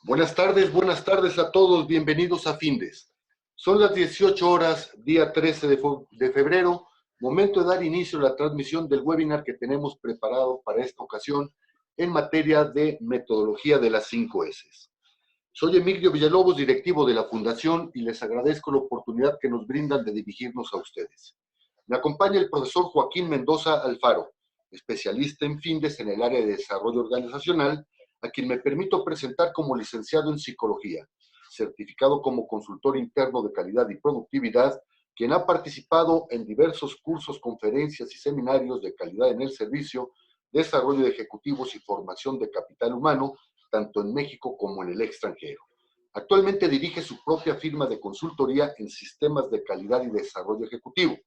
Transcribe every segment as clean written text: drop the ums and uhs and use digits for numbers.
Buenas tardes a todos, bienvenidos a Findes. Son las 18 horas, día 13 de febrero, momento de dar inicio a la transmisión del webinar que tenemos preparado para esta ocasión en materia de metodología de las 5 S. Soy Emilio Villalobos, directivo de la Fundación, y les agradezco la oportunidad que nos brindan de dirigirnos a ustedes. Me acompaña el profesor Joaquín Mendoza Alfaro, especialista en Findes en el área de desarrollo organizacional, a quien me permito presentar como licenciado en psicología, certificado como consultor interno de calidad y productividad, quien ha participado en diversos cursos, conferencias y seminarios de calidad en el servicio, desarrollo de ejecutivos y formación de capital humano, tanto en México como en el extranjero. Actualmente dirige su propia firma de consultoría en sistemas de calidad y desarrollo ejecutivo.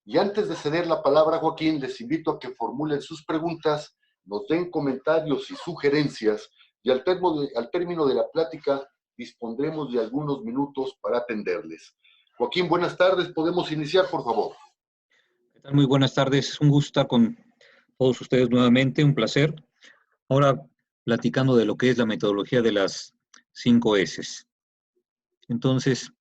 Y antes de ceder la palabra a Joaquín, les invito a que formulen sus preguntas, nos den comentarios y sugerencias, y al término de la plática dispondremos de algunos minutos para atenderles. Joaquín, buenas tardes. ¿Podemos iniciar, por favor? ¿Qué tal? Muy buenas tardes. Un gusto estar con todos ustedes nuevamente. Un placer. Ahora platicando de lo que es la metodología de las 5 S. Entonces,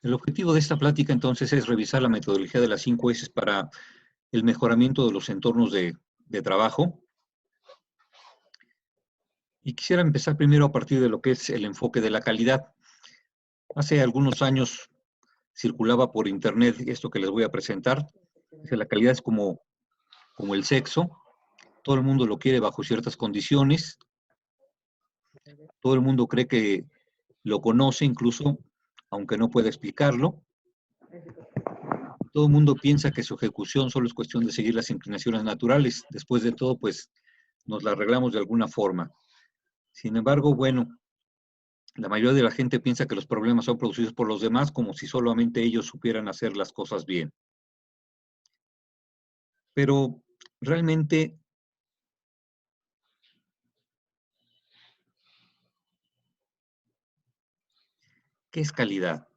el objetivo de esta plática entonces es revisar la metodología de las 5 S para el mejoramiento de los entornos de trabajo. Y quisiera empezar primero a partir de lo que es el enfoque de la calidad. Hace algunos años circulaba por internet esto que les voy a presentar. La calidad es como el sexo. Todo el mundo lo quiere bajo ciertas condiciones. Todo el mundo cree que lo conoce, incluso aunque no pueda explicarlo. Todo el mundo piensa que su ejecución solo es cuestión de seguir las inclinaciones naturales. Después de todo, pues, nos la arreglamos de alguna forma. Sin embargo, bueno, la mayoría de la gente piensa que los problemas son producidos por los demás, como si solamente ellos supieran hacer las cosas bien. Pero realmente ¿qué es calidad?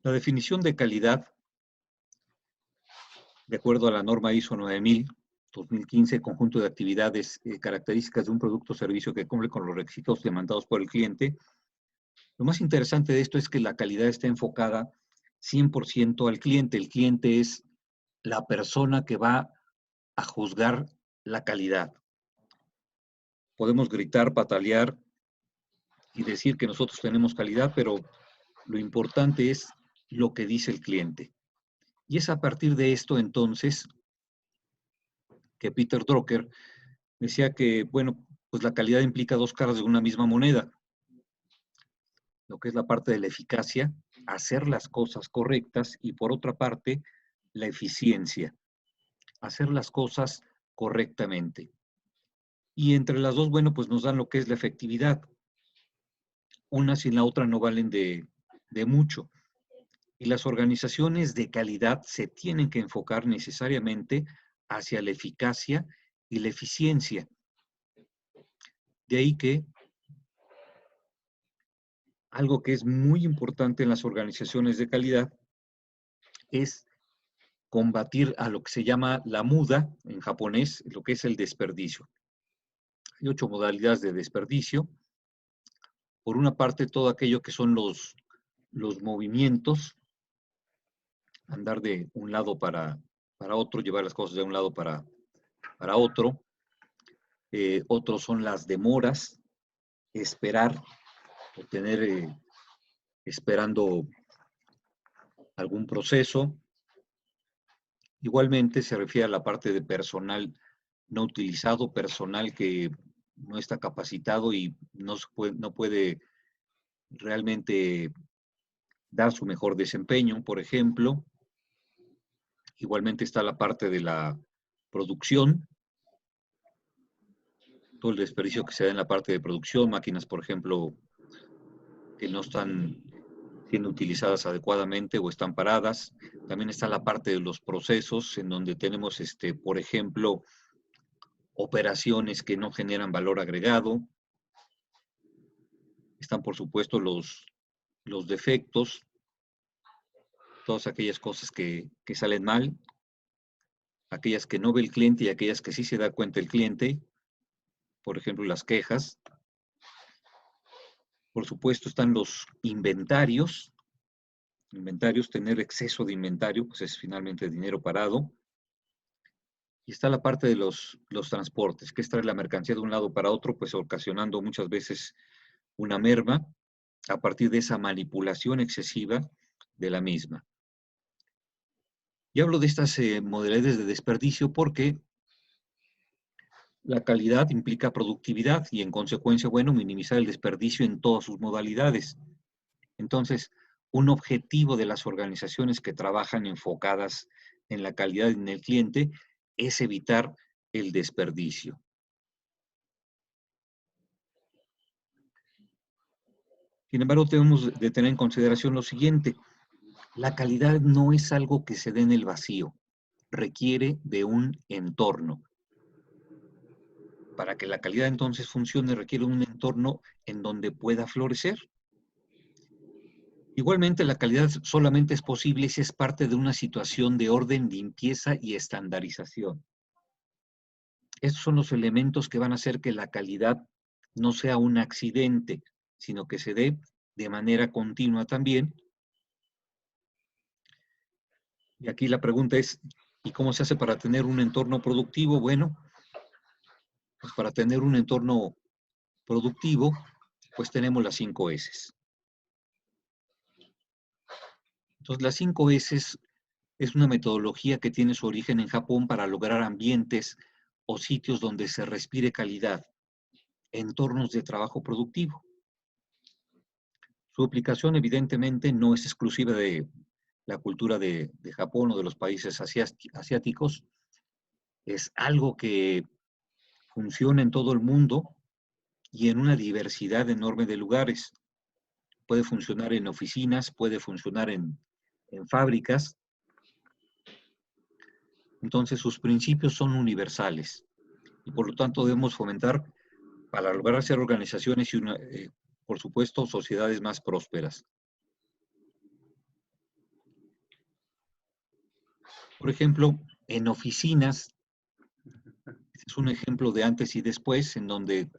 La definición de calidad, de acuerdo a la norma ISO 9000, 2015, conjunto de actividades características de un producto o servicio que cumple con los requisitos demandados por el cliente. Lo más interesante de esto es que la calidad está enfocada 100% al cliente. El cliente es la persona que va a juzgar la calidad. Podemos gritar, patalear y decir que nosotros tenemos calidad, pero lo importante es lo que dice el cliente. Y es a partir de esto, entonces, que Peter Drucker decía que, bueno, pues la calidad implica dos caras de una misma moneda. Lo que es la parte de la eficacia, hacer las cosas correctas, y por otra parte, la eficiencia, hacer las cosas correctamente. Y entre las dos, bueno, pues nos dan lo que es la efectividad. Una sin la otra no valen de mucho. Y las organizaciones de calidad se tienen que enfocar necesariamente hacia la eficacia y la eficiencia. De ahí que algo que es muy importante en las organizaciones de calidad es combatir a lo que se llama la muda, en japonés, lo que es el desperdicio. Hay 8 modalidades de desperdicio. Por una parte, todo aquello que son los movimientos, andar de un lado para otro, llevar las cosas de un lado para otro. Otros son las demoras, esperar, o tener esperando algún proceso. Igualmente se refiere a la parte de personal no utilizado, personal que no está capacitado y no puede realmente dar su mejor desempeño, por ejemplo. Igualmente está la parte de la producción, todo el desperdicio que se da en la parte de producción, máquinas, por ejemplo, que no están siendo utilizadas adecuadamente o están paradas. También está la parte de los procesos, en donde tenemos, por ejemplo, operaciones que no generan valor agregado. Están, por supuesto, los defectos, todas aquellas cosas que salen mal, aquellas que no ve el cliente y aquellas que sí se da cuenta el cliente, por ejemplo, las quejas. Por supuesto, están los inventarios. Inventarios, tener exceso de inventario, pues es finalmente dinero parado. Y está la parte de los transportes, que es traer la mercancía de un lado para otro, pues ocasionando muchas veces una merma a partir de esa manipulación excesiva de la misma. Y hablo de estas modalidades de desperdicio porque la calidad implica productividad y en consecuencia, bueno, minimizar el desperdicio en todas sus modalidades. Entonces, un objetivo de las organizaciones que trabajan enfocadas en la calidad en el cliente es evitar el desperdicio. Sin embargo, debemos de tener en consideración lo siguiente: la calidad no es algo que se dé en el vacío, requiere de un entorno. Para que la calidad entonces funcione, requiere un entorno en donde pueda florecer. Igualmente, la calidad solamente es posible si es parte de una situación de orden, limpieza y estandarización. Estos son los elementos que van a hacer que la calidad no sea un accidente, sino que se dé de manera continua también. Y aquí la pregunta es, ¿y cómo se hace para tener un entorno productivo? Bueno, pues para tener un entorno productivo, pues tenemos las 5 S. Entonces, las 5 S es una metodología que tiene su origen en Japón para lograr ambientes o sitios donde se respire calidad, entornos de trabajo productivo. Su aplicación evidentemente no es exclusiva de la cultura de Japón o de los países asiáticos. Es algo que funciona en todo el mundo y en una diversidad enorme de lugares. Puede funcionar en oficinas, puede funcionar en fábricas. Entonces, sus principios son universales y por lo tanto debemos fomentar para lograr hacer organizaciones y, por supuesto, sociedades más prósperas. Por ejemplo, en oficinas, es un ejemplo de antes y después, en donde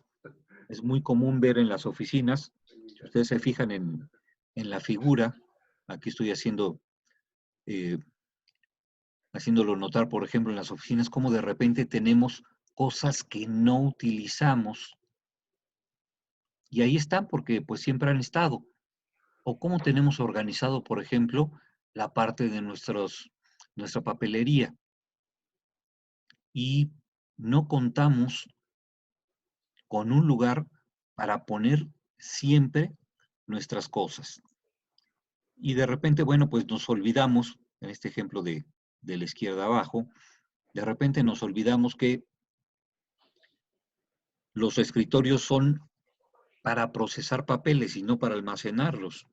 es muy común ver en las oficinas, si ustedes se fijan en la figura, aquí estoy haciéndolo notar, por ejemplo, en las oficinas, como de repente tenemos cosas que no utilizamos y ahí están porque pues siempre han estado. O cómo tenemos organizado, por ejemplo, la parte de nuestra papelería. Y no contamos con un lugar para poner siempre nuestras cosas. Y de repente, bueno, pues nos olvidamos, en este ejemplo de la izquierda abajo, de repente nos olvidamos que los escritorios son para procesar papeles y no para almacenarlos.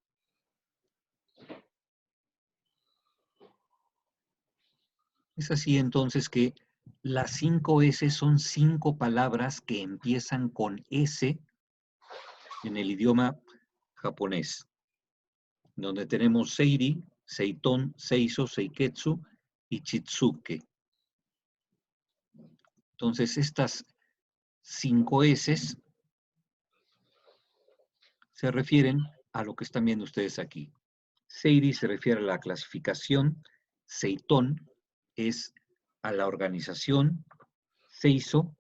Es así entonces que las 5 S son 5 palabras que empiezan con S en el idioma japonés, donde tenemos Seiri, Seiton, Seiso, Seiketsu y Chitsuke. Entonces, estas 5 S se refieren a lo que están viendo ustedes aquí. Seiri se refiere a la clasificación, Seiton es a la organización, Seiso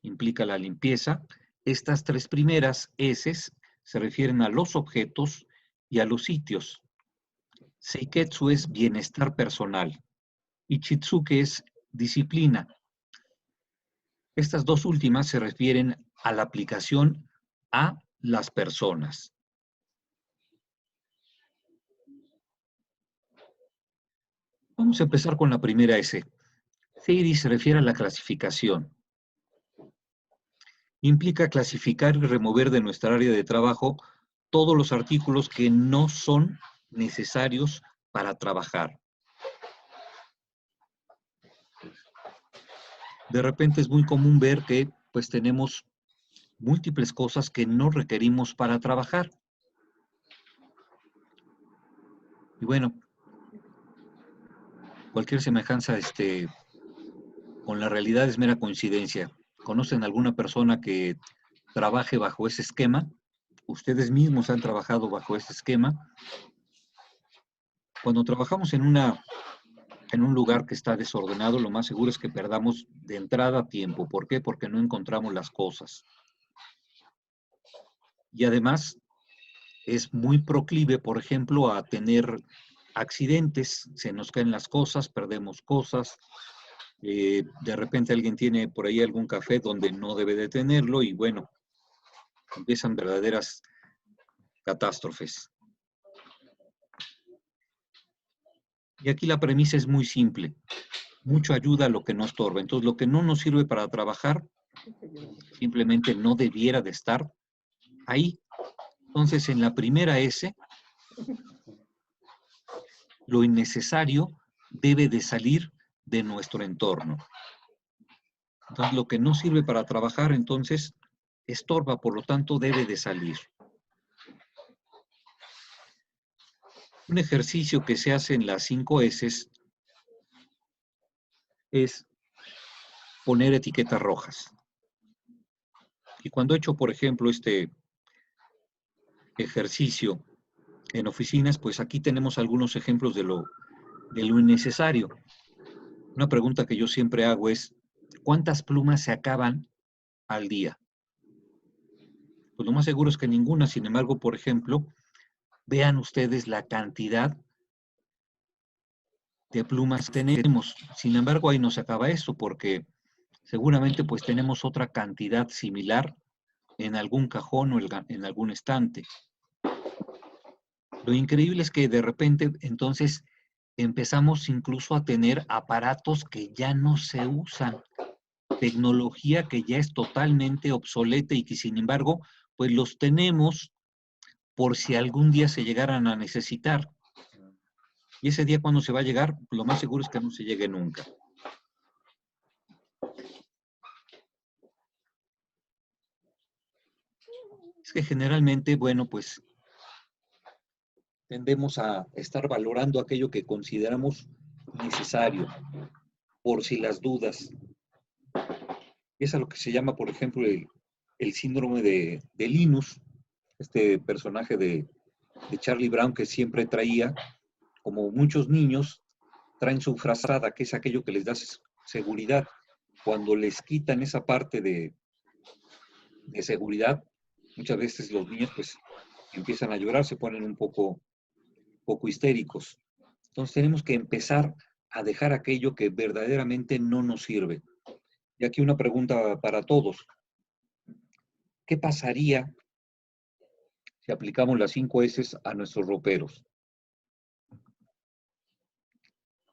implica la limpieza. Estas 3 primeras S se refieren a los objetos y a los sitios. Seiketsu es bienestar personal y Chitsuke es disciplina. Estas dos últimas se refieren a la aplicación a las personas. Vamos a empezar con la primera S. Seiri se refiere a la clasificación. Implica clasificar y remover de nuestra área de trabajo todos los artículos que no son necesarios para trabajar. De repente es muy común ver que pues tenemos múltiples cosas que no requerimos para trabajar. Y bueno, cualquier semejanza con la realidad es mera coincidencia. ¿Conocen alguna persona que trabaje bajo ese esquema? Ustedes mismos han trabajado bajo ese esquema. Cuando trabajamos en un lugar que está desordenado, lo más seguro es que perdamos de entrada tiempo. ¿Por qué? Porque no encontramos las cosas. Y además es muy proclive, por ejemplo, a tener accidentes. Se nos caen las cosas, perdemos cosas. De repente alguien tiene por ahí algún café donde no debe de tenerlo y bueno, empiezan verdaderas catástrofes. Y aquí la premisa es muy simple. Mucho ayuda a lo que no estorba. Entonces, lo que no nos sirve para trabajar, simplemente no debiera de estar ahí. Entonces, en la primera S, lo innecesario debe de salir de nuestro entorno. Entonces, lo que no sirve para trabajar, entonces, estorba, por lo tanto, debe de salir. Un ejercicio que se hace en las 5 S es poner etiquetas rojas. Y cuando he hecho, por ejemplo, este ejercicio en oficinas, pues aquí tenemos algunos ejemplos de lo innecesario. Una pregunta que yo siempre hago es, ¿cuántas plumas se acaban al día? Pues lo más seguro es que ninguna. Sin embargo, por ejemplo, vean ustedes la cantidad de plumas que tenemos. Sin embargo, ahí no se acaba eso, porque seguramente pues tenemos otra cantidad similar en algún cajón o en algún estante. Lo increíble es que de repente, entonces, empezamos incluso a tener aparatos que ya no se usan, tecnología que ya es totalmente obsoleta y que sin embargo, pues los tenemos por si algún día se llegaran a necesitar. Y ese día cuando se va a llegar, lo más seguro es que no se llegue nunca. Es que generalmente, bueno, pues tendemos a estar valorando aquello que consideramos necesario, por si las dudas. Es a lo que se llama, por ejemplo, el síndrome de Linus, este personaje de Charlie Brown que siempre traía, como muchos niños, traen su frazada, que es aquello que les da seguridad. Cuando les quitan esa parte de seguridad, muchas veces los niños pues empiezan a llorar, se ponen un poco histéricos. Entonces tenemos que empezar a dejar aquello que verdaderamente no nos sirve. Y aquí una pregunta para todos. ¿Qué pasaría si aplicamos las 5 S a nuestros roperos?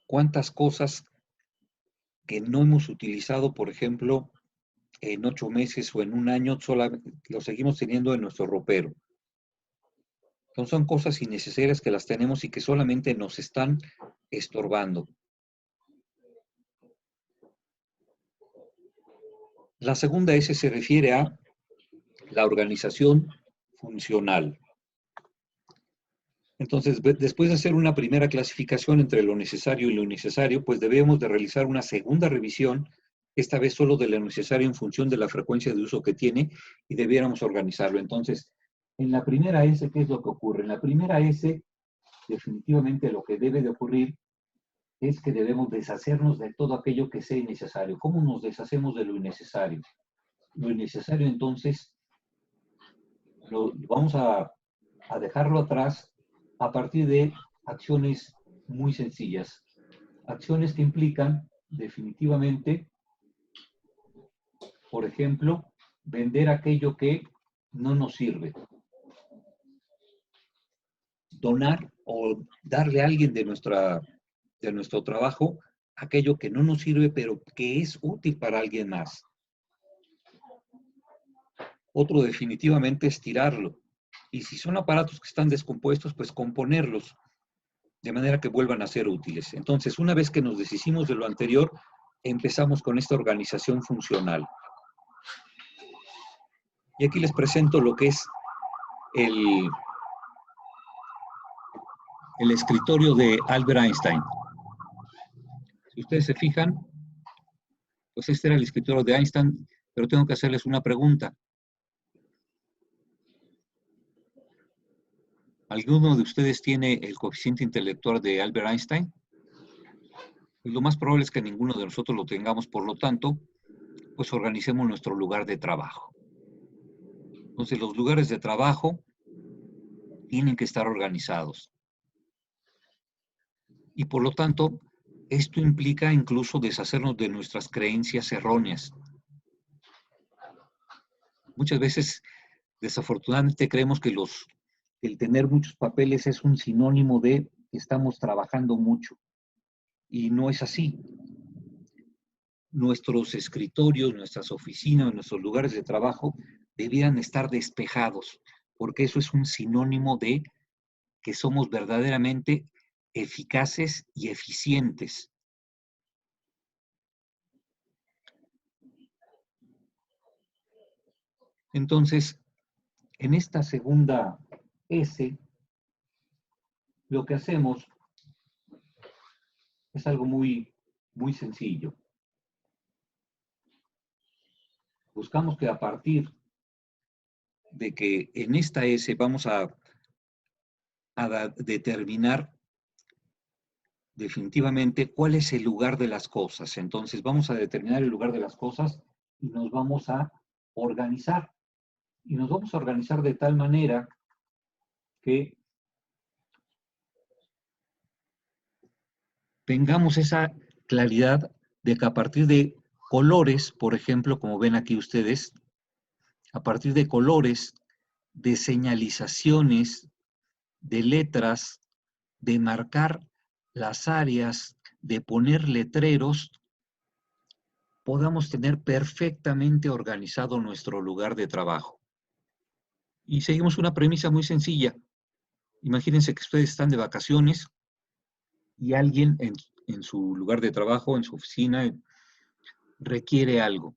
¿Cuántas cosas que no hemos utilizado, por ejemplo, en 8 meses o en un año, solamente lo seguimos teniendo en nuestro ropero? Entonces son cosas innecesarias que las tenemos y que solamente nos están estorbando. La segunda S se refiere a la organización funcional. Entonces, después de hacer una primera clasificación entre lo necesario y lo innecesario, pues debemos de realizar una segunda revisión, esta vez solo de lo necesario en función de la frecuencia de uso que tiene, y debiéramos organizarlo. Entonces, en la primera S, ¿qué es lo que ocurre? En la primera S, definitivamente lo que debe de ocurrir es que debemos deshacernos de todo aquello que sea innecesario. ¿Cómo nos deshacemos de lo innecesario? Lo innecesario, entonces, vamos a dejarlo atrás a partir de acciones muy sencillas. Acciones que implican, definitivamente, por ejemplo, vender aquello que no nos sirve. Donar o darle a alguien de nuestro trabajo aquello que no nos sirve, pero que es útil para alguien más. Otro definitivamente es tirarlo. Y si son aparatos que están descompuestos, pues componerlos de manera que vuelvan a ser útiles. Entonces, una vez que nos deshicimos de lo anterior, empezamos con esta organización funcional. Y aquí les presento lo que es el escritorio de Albert Einstein. Si ustedes se fijan, pues este era el escritorio de Einstein, pero tengo que hacerles una pregunta. ¿Alguno de ustedes tiene el coeficiente intelectual de Albert Einstein? Pues lo más probable es que ninguno de nosotros lo tengamos, por lo tanto, pues organicemos nuestro lugar de trabajo. Entonces, los lugares de trabajo tienen que estar organizados. Y por lo tanto, esto implica incluso deshacernos de nuestras creencias erróneas. Muchas veces, desafortunadamente, creemos que el tener muchos papeles es un sinónimo de que estamos trabajando mucho. Y no es así. Nuestros escritorios, nuestras oficinas, nuestros lugares de trabajo debieran estar despejados, porque eso es un sinónimo de que somos verdaderamente eficaces y eficientes. Entonces, en esta segunda S, lo que hacemos es algo muy, muy sencillo. Buscamos que a partir de que en esta S vamos a determinar definitivamente cuál es el lugar de las cosas. Entonces vamos a determinar el lugar de las cosas y nos vamos a organizar. Y nos vamos a organizar de tal manera que tengamos esa claridad de que a partir de colores, por ejemplo, como ven aquí ustedes, a partir de colores, de señalizaciones, de letras, de marcar las áreas, de poner letreros, podamos tener perfectamente organizado nuestro lugar de trabajo. Y seguimos una premisa muy sencilla. Imagínense que ustedes están de vacaciones y alguien en su lugar de trabajo, en su oficina, requiere algo.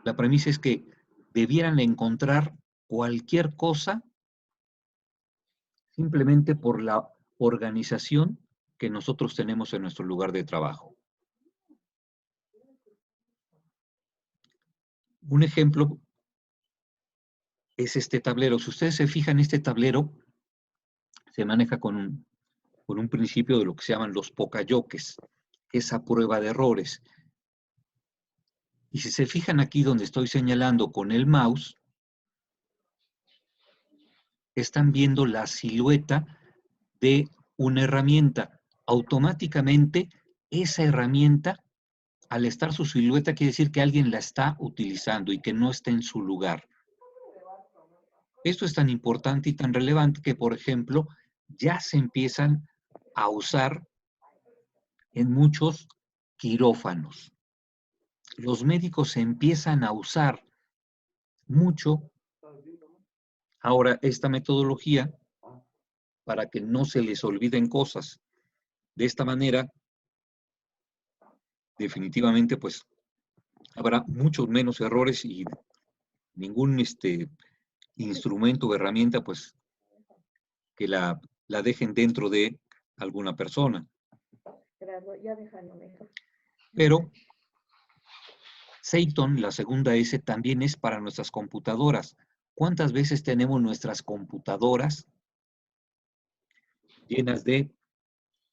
La premisa es que debieran encontrar cualquier cosa simplemente por la organización que nosotros tenemos en nuestro lugar de trabajo. Un ejemplo es este tablero. Si ustedes se fijan, este tablero se maneja con un principio de lo que se llaman los pokayokes, esa prueba de errores. Y si se fijan aquí donde estoy señalando con el mouse, están viendo la silueta de una herramienta. Automáticamente, esa herramienta, al estar su silueta, quiere decir que alguien la está utilizando y que no está en su lugar. Esto es tan importante y tan relevante que, por ejemplo, ya se empiezan a usar en muchos quirófanos. Los médicos empiezan a usar mucho ahora esta metodología para que no se les olviden cosas. De esta manera, definitivamente, pues, habrá muchos menos errores y ningún instrumento o herramienta, pues, que la dejen dentro de alguna persona. Pero Seiton, la segunda S, también es para nuestras computadoras. ¿Cuántas veces tenemos nuestras computadoras llenas de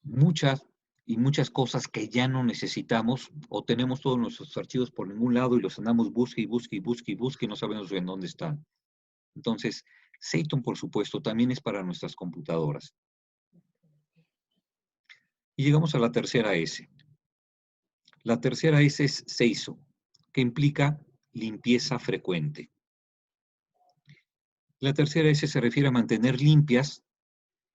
muchas y muchas cosas que ya no necesitamos, o tenemos todos nuestros archivos por ningún lado y los andamos busque y busque y busque y busque y no sabemos en dónde están? Entonces, Seiton, por supuesto, también es para nuestras computadoras. Y llegamos a la tercera S. La tercera S es Seiso, que implica limpieza frecuente. La tercera S se refiere a mantener limpias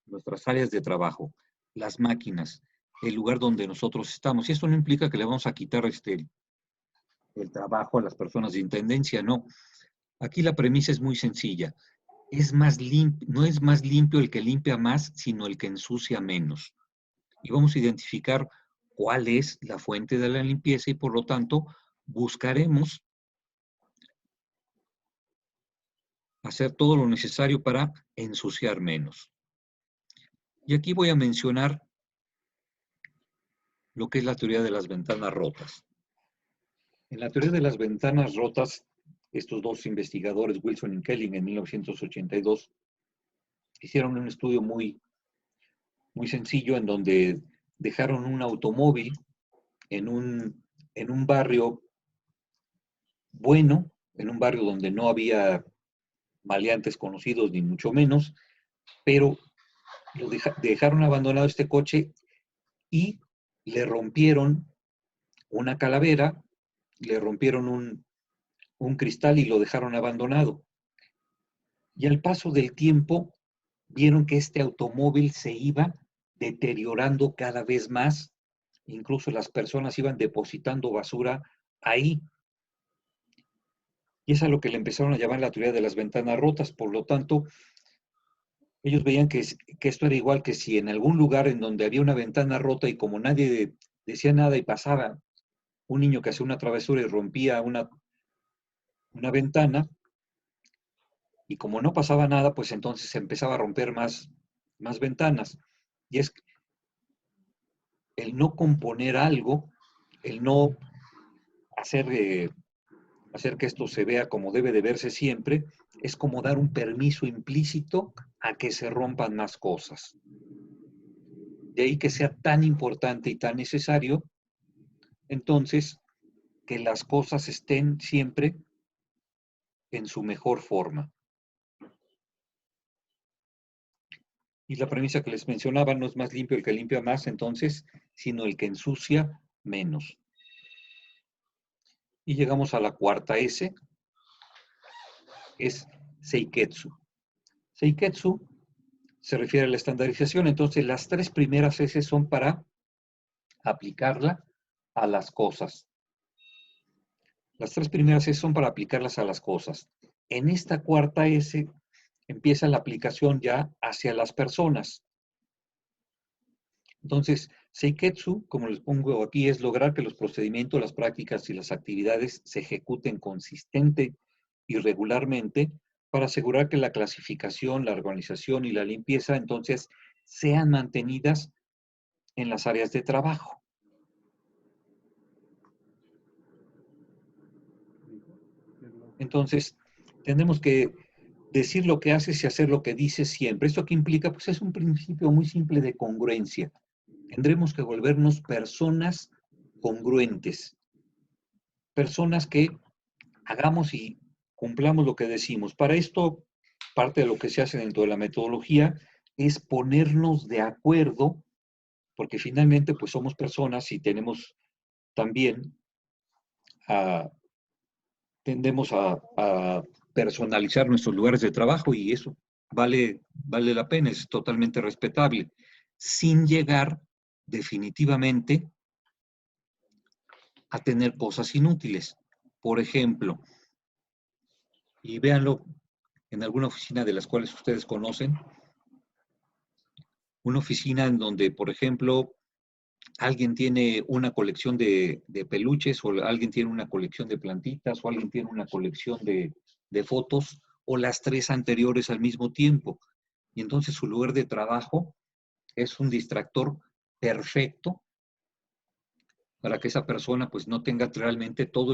nuestras áreas de trabajo, las máquinas, el lugar donde nosotros estamos. Y esto no implica que le vamos a quitar el trabajo a las personas de intendencia, no. Aquí la premisa es muy sencilla. No es más limpio el que limpia más, sino el que ensucia menos. Y vamos a identificar cuál es la fuente de la limpieza y por lo tanto buscaremos hacer todo lo necesario para ensuciar menos. Y aquí voy a mencionar lo que es la teoría de las ventanas rotas. En la teoría de las ventanas rotas, estos dos investigadores, Wilson y Kelling, en 1982, hicieron un estudio muy sencillo en donde dejaron un automóvil en un barrio bueno, en un barrio donde no había maleantes conocidos ni mucho menos, pero dejaron abandonado este coche y le rompieron una calavera, le rompieron un cristal y lo dejaron abandonado. Y al paso del tiempo vieron que este automóvil se iba deteriorando cada vez más, incluso las personas iban depositando basura ahí. Y es a lo que le empezaron a llamar la teoría de las ventanas rotas. Por lo tanto, ellos veían que esto era igual que si en algún lugar en donde había una ventana rota y como nadie decía nada y pasaba un niño que hacía una travesura y rompía una ventana, y como no pasaba nada, pues entonces se empezaba a romper más ventanas. Y es el no componer algo, el no hacer que esto se vea como debe de verse siempre, es como dar un permiso implícito a que se rompan más cosas. De ahí que sea tan importante y tan necesario, entonces, que las cosas estén siempre en su mejor forma. Y la premisa que les mencionaba, no es más limpio el que limpia más, entonces, sino el que ensucia menos. Y llegamos a la cuarta S, es Seiketsu. Seiketsu se refiere a la estandarización, entonces las tres primeras S son para aplicarla a las cosas. Las tres primeras S son para aplicarlas a las cosas. En esta cuarta S empieza la aplicación ya hacia las personas. Entonces, Seiketsu, como les pongo aquí, es lograr que los procedimientos, las prácticas y las actividades se ejecuten consistente y regularmente para asegurar que la clasificación, la organización y la limpieza, entonces, sean mantenidas en las áreas de trabajo. Entonces, tenemos que decir lo que haces y hacer lo que dices siempre. ¿Esto qué implica? Pues es un principio muy simple de congruencia. Tendremos que volvernos personas congruentes. Personas que hagamos y cumplamos lo que decimos. Para esto, parte de lo que se hace dentro de la metodología es ponernos de acuerdo, porque finalmente pues somos personas y tenemos también, tendemos a personalizar nuestros lugares de trabajo y eso vale la pena, es totalmente respetable, sin llegar definitivamente a tener cosas inútiles. Por ejemplo, y véanlo en alguna oficina de las cuales ustedes conocen, una oficina en donde, por ejemplo, alguien tiene una colección de peluches, o alguien tiene una colección de plantitas, o alguien tiene una colección de fotos, o las tres anteriores al mismo tiempo. Y entonces su lugar de trabajo es un distractor perfecto para que esa persona pues no tenga realmente todo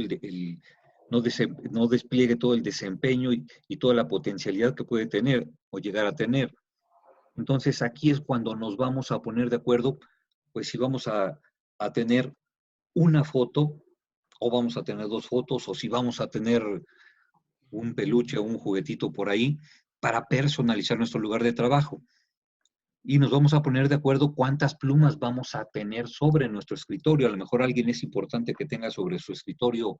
no despliegue todo el desempeño y toda la potencialidad que puede tener o llegar a tener. Entonces aquí es cuando nos vamos a poner de acuerdo, pues si vamos a tener una foto o vamos a tener dos fotos o si vamos a tener un peluche o un juguetito por ahí para personalizar nuestro lugar de trabajo. Y nos vamos a poner de acuerdo cuántas plumas vamos a tener sobre nuestro escritorio. A lo mejor alguien es importante que tenga sobre su escritorio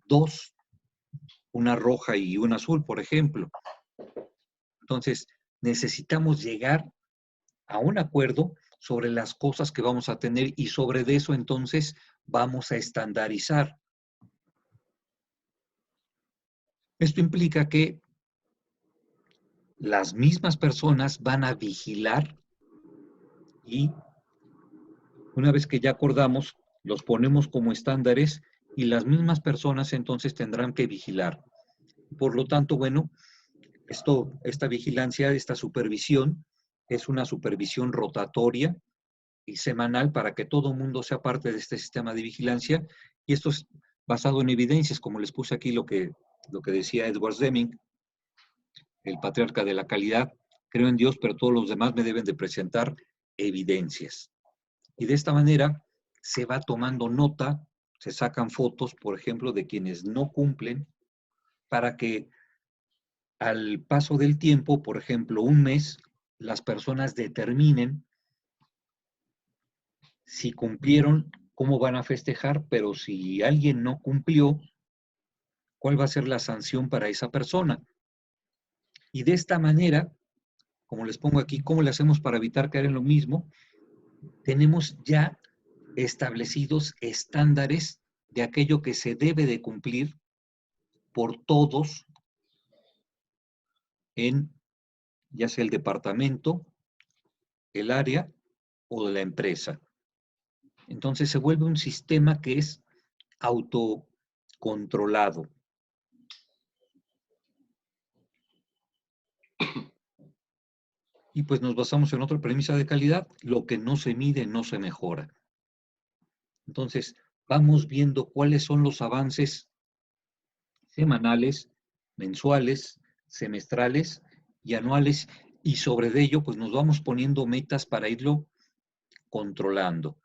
dos, una roja y una azul, por ejemplo. Entonces, necesitamos llegar a un acuerdo sobre las cosas que vamos a tener y sobre eso entonces vamos a estandarizar. Esto implica que las mismas personas van a vigilar y una vez que ya acordamos, los ponemos como estándares y las mismas personas entonces tendrán que vigilar. Por lo tanto, bueno, Esta vigilancia, esta supervisión, es una supervisión rotatoria y semanal para que todo el mundo sea parte de este sistema de vigilancia. Y esto es basado en evidencias, como les puse aquí lo que decía Edward Deming, el patriarca de la calidad. Creo en Dios, pero todos los demás me deben de presentar evidencias. Y de esta manera se va tomando nota, se sacan fotos, por ejemplo, de quienes no cumplen, para que al paso del tiempo, por ejemplo, un mes, las personas determinen si cumplieron, cómo van a festejar, pero si alguien no cumplió, cuál va a ser la sanción para esa persona. Y de esta manera, como les pongo aquí, ¿cómo le hacemos para evitar caer en lo mismo? Tenemos ya establecidos estándares de aquello que se debe de cumplir por todos en ya sea el departamento, el área o de la empresa. Entonces se vuelve un sistema que es autocontrolado. Y pues nos basamos en otra premisa de calidad: lo que no se mide no se mejora. Entonces vamos viendo cuáles son los avances semanales, mensuales, semestrales y anuales, y sobre ello pues nos vamos poniendo metas para irlo controlando.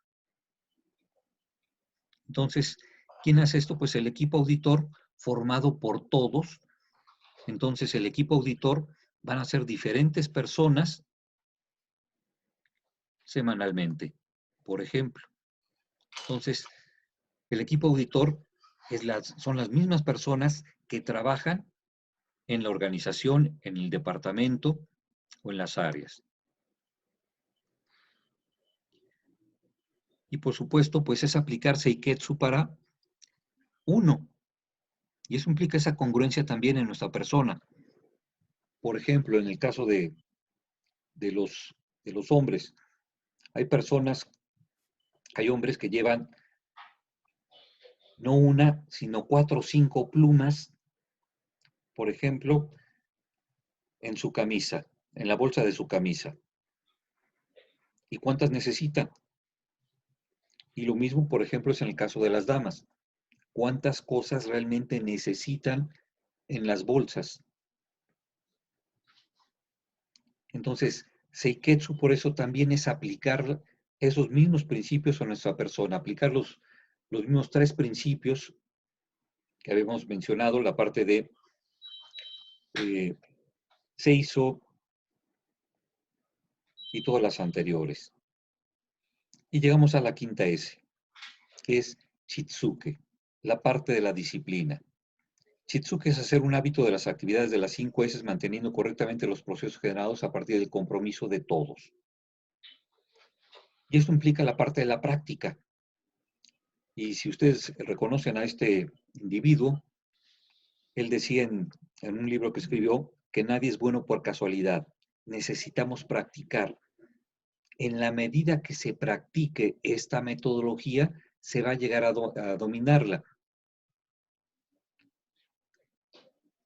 Entonces, ¿quién hace esto? Pues el equipo auditor, formado por todos. Entonces el equipo auditor van a ser diferentes personas semanalmente, por ejemplo. Entonces, el equipo auditor son las mismas personas que trabajan en la organización, en el departamento o en las áreas. Y por supuesto, pues es aplicar Seiketsu para uno. Y eso implica esa congruencia también en nuestra persona. Por ejemplo, en el caso de los hombres, hay hombres que llevan no una, sino 4 o 5 plumas, por ejemplo, en su camisa, en la bolsa de su camisa. ¿Y cuántas necesitan? Y lo mismo, por ejemplo, es en el caso de las damas. ¿Cuántas cosas realmente necesitan en las bolsas? Entonces, Seiketsu por eso también es aplicar esos mismos principios a nuestra persona, aplicar los mismos 3 principios que habíamos mencionado, la parte de Seiso y todas las anteriores. Y llegamos a la quinta S, que es Chitsuke, la parte de la disciplina. Chitsuke es hacer un hábito de las actividades de las 5 S, manteniendo correctamente los procesos generados a partir del compromiso de todos. Y esto implica la parte de la práctica. Y si ustedes reconocen a este individuo, él decía en un libro que escribió que nadie es bueno por casualidad. Necesitamos practicar. En la medida que se practique esta metodología, se va a llegar a dominarla.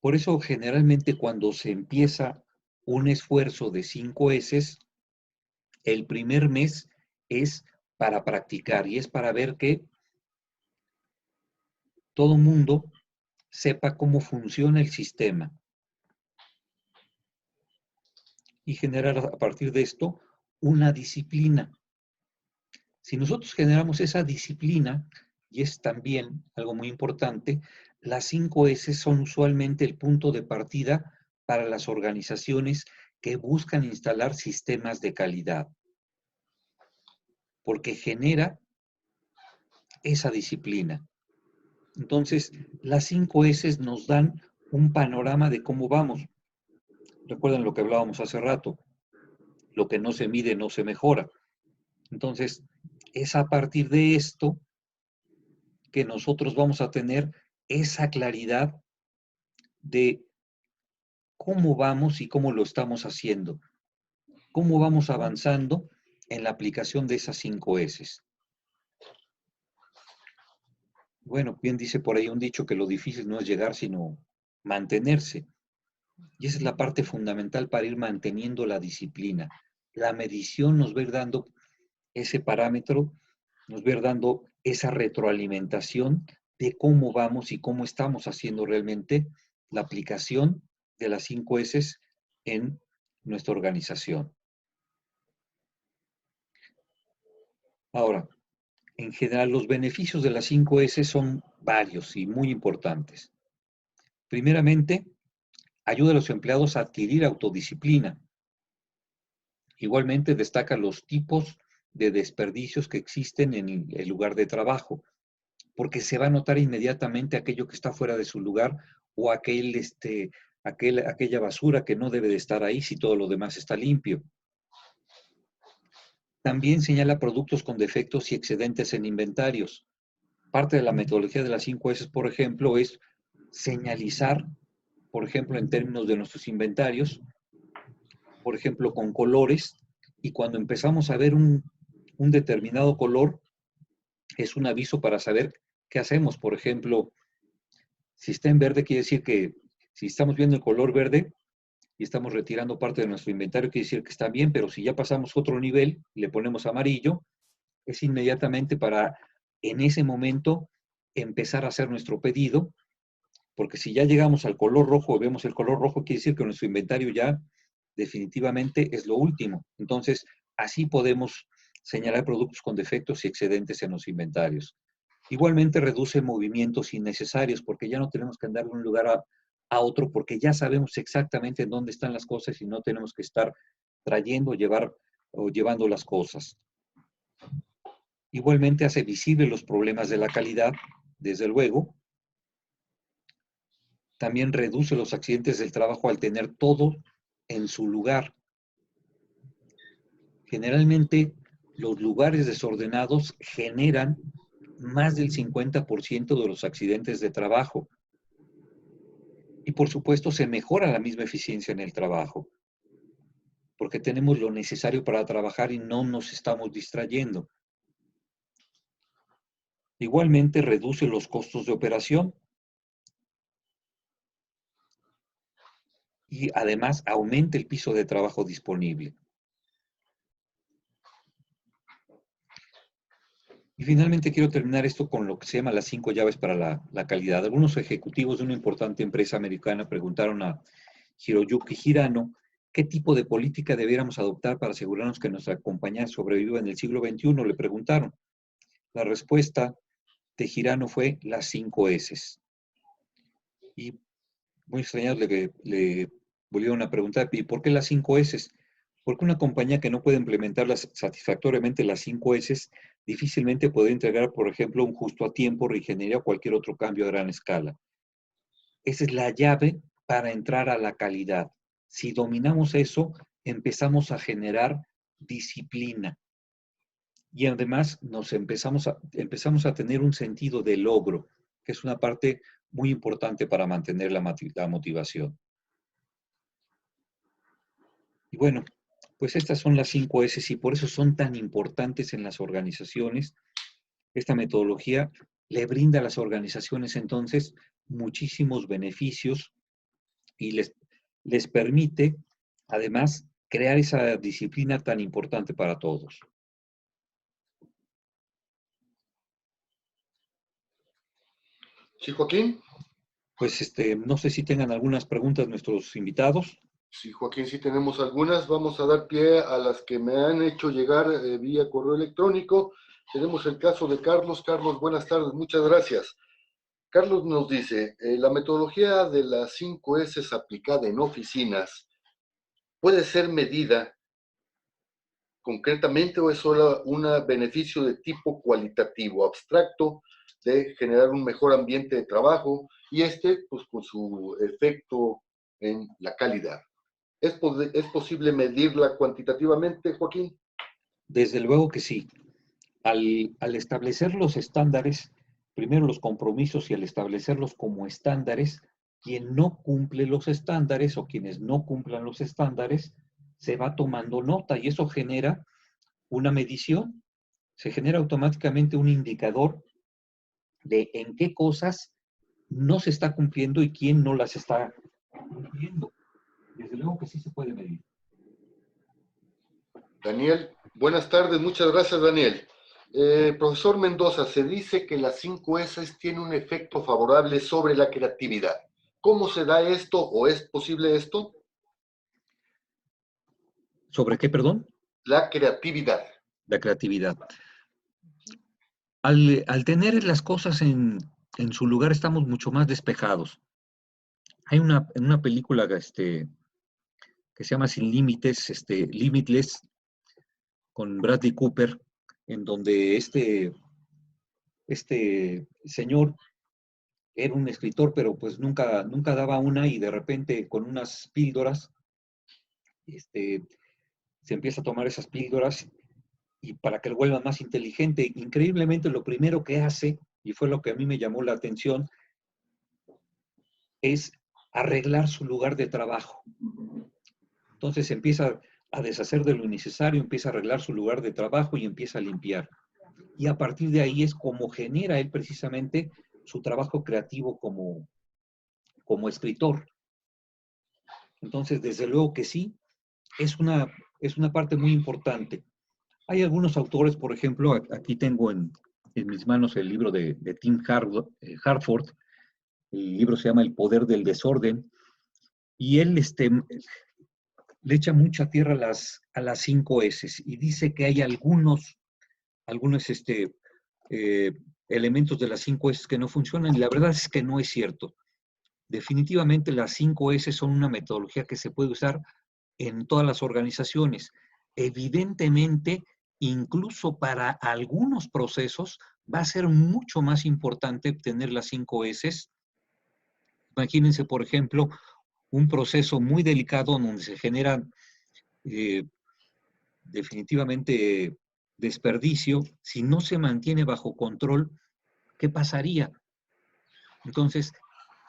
Por eso, generalmente, cuando se empieza un esfuerzo de 5 S, el primer mes es para practicar y es para ver que todo mundo sepa cómo funciona el sistema y generar a partir de esto una disciplina. Si nosotros generamos esa disciplina, y es también algo muy importante, las 5 S son usualmente el punto de partida para las organizaciones que buscan instalar sistemas de calidad, porque genera esa disciplina. Entonces, las 5 S nos dan un panorama de cómo vamos. Recuerden lo que hablábamos hace rato, lo que no se mide no se mejora. Entonces, es a partir de esto que nosotros vamos a tener esa claridad de cómo vamos y cómo lo estamos haciendo, cómo vamos avanzando en la aplicación de esas 5 S. Bueno, bien dice por ahí un dicho que lo difícil no es llegar, sino mantenerse. Y esa es la parte fundamental para ir manteniendo la disciplina. La medición nos va a ir dando ese parámetro, nos va a ir dando esa retroalimentación de cómo vamos y cómo estamos haciendo realmente la aplicación de las 5 S en nuestra organización. Ahora, en general, los beneficios de las 5 S son varios y muy importantes. Primeramente, ayuda a los empleados a adquirir autodisciplina. Igualmente, destaca los tipos de desperdicios que existen en el lugar de trabajo, porque se va a notar inmediatamente aquello que está fuera de su lugar o aquella basura que no debe de estar ahí si todo lo demás está limpio. También señala productos con defectos y excedentes en inventarios. Parte de la metodología de las 5 S, por ejemplo, es señalizar, por ejemplo, en términos de nuestros inventarios, por ejemplo, con colores, y cuando empezamos a ver un determinado color, es un aviso para saber qué hacemos. Por ejemplo, si está en verde, quiere decir que si estamos viendo el color verde y estamos retirando parte de nuestro inventario, quiere decir que está bien, pero si ya pasamos otro nivel y le ponemos amarillo, es inmediatamente para, en ese momento, empezar a hacer nuestro pedido, porque si ya llegamos al color rojo, vemos el color rojo, quiere decir que nuestro inventario ya definitivamente es lo último. Entonces, así podemos señalar productos con defectos y excedentes en los inventarios. Igualmente reduce movimientos innecesarios porque ya no tenemos que andar de un lugar a otro porque ya sabemos exactamente en dónde están las cosas y no tenemos que estar trayendo o llevando las cosas. Igualmente hace visible los problemas de la calidad, desde luego. También reduce los accidentes del trabajo al tener todo en su lugar. Generalmente, los lugares desordenados generan más del 50% de los accidentes de trabajo. Y por supuesto, se mejora la misma eficiencia en el trabajo, porque tenemos lo necesario para trabajar y no nos estamos distrayendo. Igualmente, reduce los costos de operación y además aumenta el piso de trabajo disponible. Y finalmente quiero terminar esto con lo que se llama las 5 llaves para la calidad. Algunos ejecutivos de una importante empresa americana preguntaron a Hiroyuki Hirano qué tipo de política debiéramos adoptar para asegurarnos que nuestra compañía sobreviva en el siglo XXI, le preguntaron. La respuesta de Hirano fue las 5 S. Y muy extrañados le volvieron a preguntar, ¿y por qué las 5 S? Porque una compañía que no puede implementar satisfactoriamente las 5 S difícilmente puede entregar, por ejemplo, un justo a tiempo, reingeniería o cualquier otro cambio a gran escala. Esa es la llave para entrar a la calidad. Si dominamos eso, empezamos a generar disciplina. Y además empezamos a tener un sentido de logro, que es una parte muy importante para mantener la motivación. Y bueno, pues estas son las 5 S y por eso son tan importantes en las organizaciones. Esta metodología le brinda a las organizaciones entonces muchísimos beneficios y les permite además crear esa disciplina tan importante para todos. Sí, Joaquín. Pues no sé si tengan algunas preguntas nuestros invitados. Sí, Joaquín, sí tenemos algunas. Vamos a dar pie a las que me han hecho llegar vía correo electrónico. Tenemos el caso de Carlos. Carlos, buenas tardes, muchas gracias. Carlos nos dice, la metodología de las 5 S aplicada en oficinas puede ser medida concretamente o es solo un beneficio de tipo cualitativo, abstracto, de generar un mejor ambiente de trabajo y pues con su efecto en la calidad. ¿Es posible medirla cuantitativamente, Joaquín? Desde luego que sí. Al establecer los estándares, primero los compromisos y al establecerlos como estándares, quien no cumple los estándares o quienes no cumplan los estándares, se va tomando nota y eso genera una medición, se genera automáticamente un indicador de en qué cosas no se está cumpliendo y quién no las está cumpliendo. desde luego que sí se puede medir. Daniel, buenas tardes, muchas gracias, Daniel. Profesor Mendoza, se dice que las 5 S tienen un efecto favorable sobre la creatividad. ¿Cómo se da esto o es posible esto? ¿Sobre qué, perdón? La creatividad. La creatividad. Al tener las cosas en su lugar, estamos mucho más despejados. Hay una película que se llama Sin Límites, Limitless, con Bradley Cooper, en donde este señor era un escritor, pero pues nunca daba una, y de repente con unas píldoras, se empieza a tomar esas píldoras y para que lo vuelva más inteligente. Increíblemente, lo primero que hace, y fue lo que a mí me llamó la atención, es arreglar su lugar de trabajo. Entonces empieza a deshacer de lo innecesario, empieza a arreglar su lugar de trabajo y empieza a limpiar. Y a partir de ahí es como genera él precisamente su trabajo creativo como escritor. Entonces, desde luego que sí, es una parte muy importante. Hay algunos autores, por ejemplo, aquí tengo en mis manos el libro de Tim Harford. El libro se llama El poder del desorden, y él le echa mucha tierra a las 5 S y dice que hay algunos eh, elementos de las 5 S que no funcionan, y la verdad es que no es cierto. Definitivamente las 5 S son una metodología que se puede usar en todas las organizaciones. Evidentemente, incluso para algunos procesos, va a ser mucho más importante tener las 5 S. Imagínense, por ejemplo, un proceso muy delicado donde se generan definitivamente desperdicio. Si no se mantiene bajo control, ¿qué pasaría? Entonces,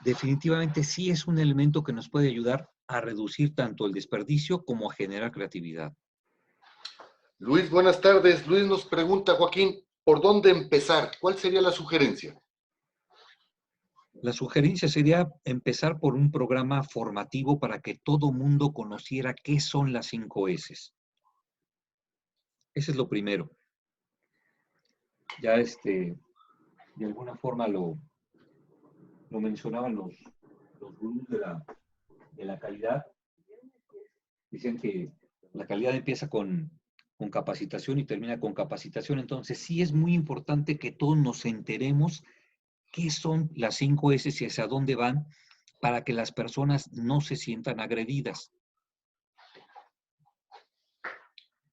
definitivamente sí es un elemento que nos puede ayudar a reducir tanto el desperdicio como a generar creatividad. Luis, buenas tardes. Luis nos pregunta, Joaquín, ¿por dónde empezar? ¿Cuál sería la sugerencia? La sugerencia sería empezar por un programa formativo para que todo mundo conociera qué son las 5 S. Ese es lo primero. Ya de alguna forma lo mencionaban los gurús de la calidad. Dicen que la calidad empieza con capacitación y termina con capacitación. Entonces sí es muy importante que todos nos enteremos qué son las 5 S y hacia dónde van, para que las personas no se sientan agredidas.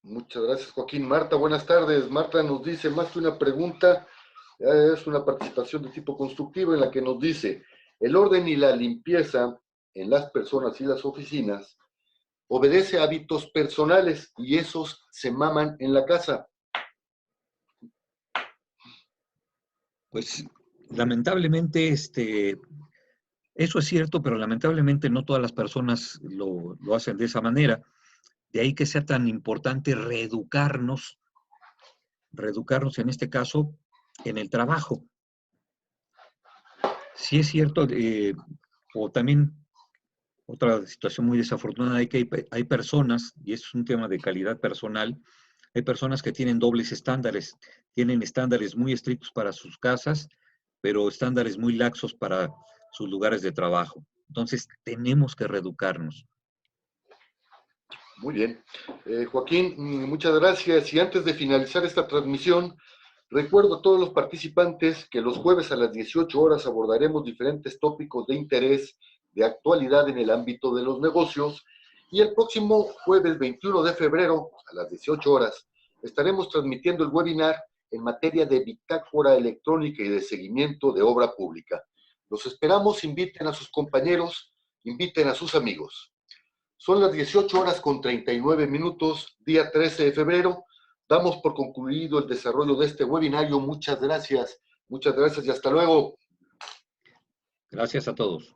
Muchas gracias, Joaquín. Marta, buenas tardes. Marta nos dice, más que una pregunta, es una participación de tipo constructivo en la que nos dice, el orden y la limpieza en las personas y las oficinas obedece a hábitos personales y esos se maman en la casa. Pues lamentablemente, eso es cierto, pero lamentablemente no todas las personas lo hacen de esa manera. De ahí que sea tan importante reeducarnos en este caso, en el trabajo. Sí es cierto, o también otra situación muy desafortunada, hay personas, y es un tema de calidad personal, hay personas que tienen dobles estándares, tienen estándares muy estrictos para sus casas, pero estándares muy laxos para sus lugares de trabajo. Entonces, tenemos que reeducarnos. Muy bien. Joaquín, muchas gracias. Y antes de finalizar esta transmisión, recuerdo a todos los participantes que los jueves a las 18 horas abordaremos diferentes tópicos de interés, de actualidad en el ámbito de los negocios. Y el próximo jueves 21 de febrero a las 18 horas estaremos transmitiendo el webinar en materia de bitácora electrónica y de seguimiento de obra pública. Los esperamos, inviten a sus compañeros, inviten a sus amigos. Son las 18 horas con 39 minutos, día 13 de febrero. Damos por concluido el desarrollo de este webinario. Muchas gracias y hasta luego. Gracias a todos.